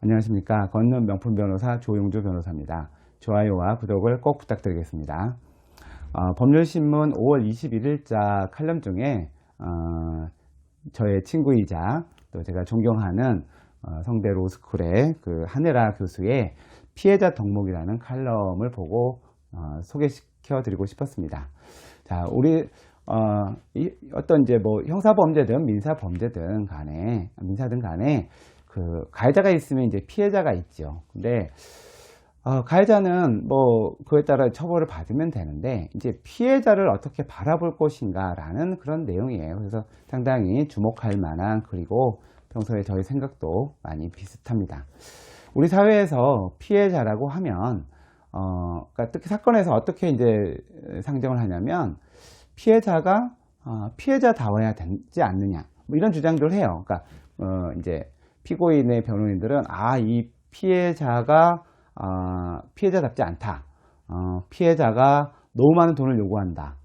안녕하십니까. 걷는 명품 변호사 조용주 변호사입니다. 좋아요와 구독을 꼭 부탁드리겠습니다. 법률신문 5월 21일자 칼럼 중에 저의 친구이자 또 제가 존경하는 성대 로스쿨의 그 한혜라 교수의 피해자 덕목이라는 칼럼을 보고 소개시켜 드리고 싶었습니다. 자, 우리 어떤 이제 뭐 형사범죄든 민사범죄든 간에 그 가해자가 있으면 이제 피해자가 있죠. 근데 가해자는 뭐 그에 따라 처벌을 받으면 되는데 이제 피해자를 어떻게 바라볼 것인가라는 그런 내용이에요. 그래서 상당히 주목할 만한, 그리고 평소에 저희 생각도 많이 비슷합니다. 우리 사회에서 피해자라고 하면 그러니까 특히 사건에서 어떻게 이제 상정을 하냐면 피해자가 피해자다워야 되지 않느냐, 뭐 이런 주장들을 해요. 그러니까 이제 피고인의 변호인들은 이 피해자가 피해자답지 않다, 피해자가 너무 많은 돈을 요구한다,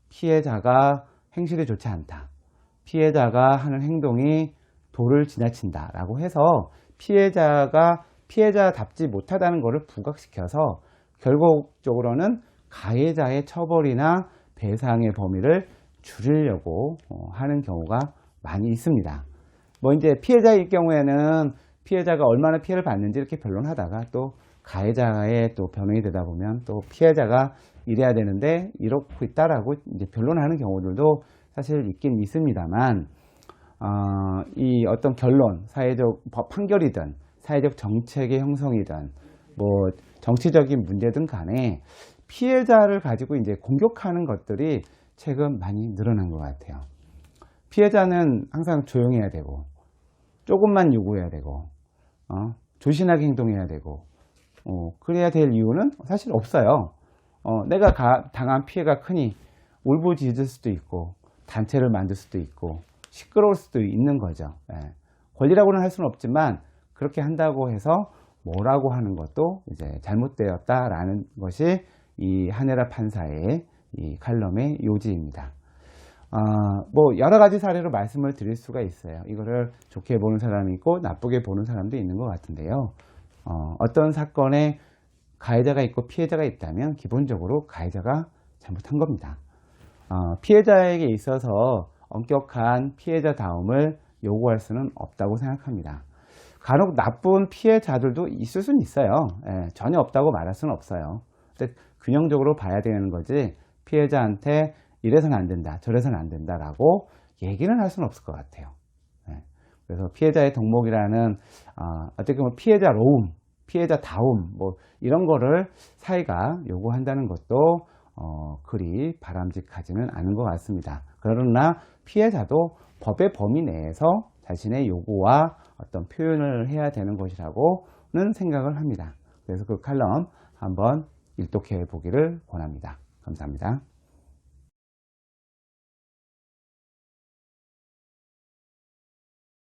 피해자가 행실이 좋지 않다, 피해자가 하는 행동이 도를 지나친다 라고 해서 피해자가 피해자답지 못하다는 것을 부각시켜서 결국적으로는 가해자의 처벌이나 배상의 범위를 줄이려고 하는 경우가 많이 있습니다. 뭐 이제 피해자일 경우에는 피해자가 얼마나 피해를 받는지 이렇게 변론하다가 또 가해자의 또 변호인이 되다 보면 또 피해자가 이래야 되는데 이렇고 있다라고 이제 변론하는 경우들도 사실 있긴 있습니다만, 이 어떤 결론, 사회적 판결이든 사회적 정책의 형성이든 뭐 정치적인 문제든 간에 피해자를 가지고 이제 공격하는 것들이 최근 많이 늘어난 것 같아요. 피해자는 항상 조용해야 되고, 조금만 요구해야 되고, 조신하게 행동해야 되고, 그래야 될 이유는 사실 없어요. 내가 당한 피해가 크니 울부짖을 수도 있고, 단체를 만들 수도 있고, 시끄러울 수도 있는 거죠. 권리라고는 할 수는 없지만, 그렇게 한다고 해서 뭐라고 하는 것도 이제 잘못되었다라는 것이 이 한혜라 판사의 이 칼럼의 요지입니다. 뭐 여러 가지 사례로 말씀을 드릴 수가 있어요. 이거를 좋게 보는 사람이 있고 나쁘게 보는 사람도 있는 것 같은데요. 어떤 사건에 가해자가 있고 피해자가 있다면 기본적으로 가해자가 잘못한 겁니다. 피해자에게 있어서 엄격한 피해자다움을 요구할 수는 없다고 생각합니다. 간혹 나쁜 피해자들도 있을 수는 있어요. 전혀 없다고 말할 수는 없어요. 근데 균형적으로 봐야 되는 거지, 피해자한테 이래서는 안 된다, 저래서는 안 된다라고 얘기는 할 수는 없을 것 같아요. 그래서 피해자의 덕목이라는 어떻게 보면 피해자로움, 피해자다움 뭐 이런 거를 사회가 요구한다는 것도 그리 바람직하지는 않은 것 같습니다. 그러나 피해자도 법의 범위 내에서 자신의 요구와 어떤 표현을 해야 되는 것이라고는 생각을 합니다. 그래서 그 칼럼 한번 일독해 보기를 권합니다. 감사합니다.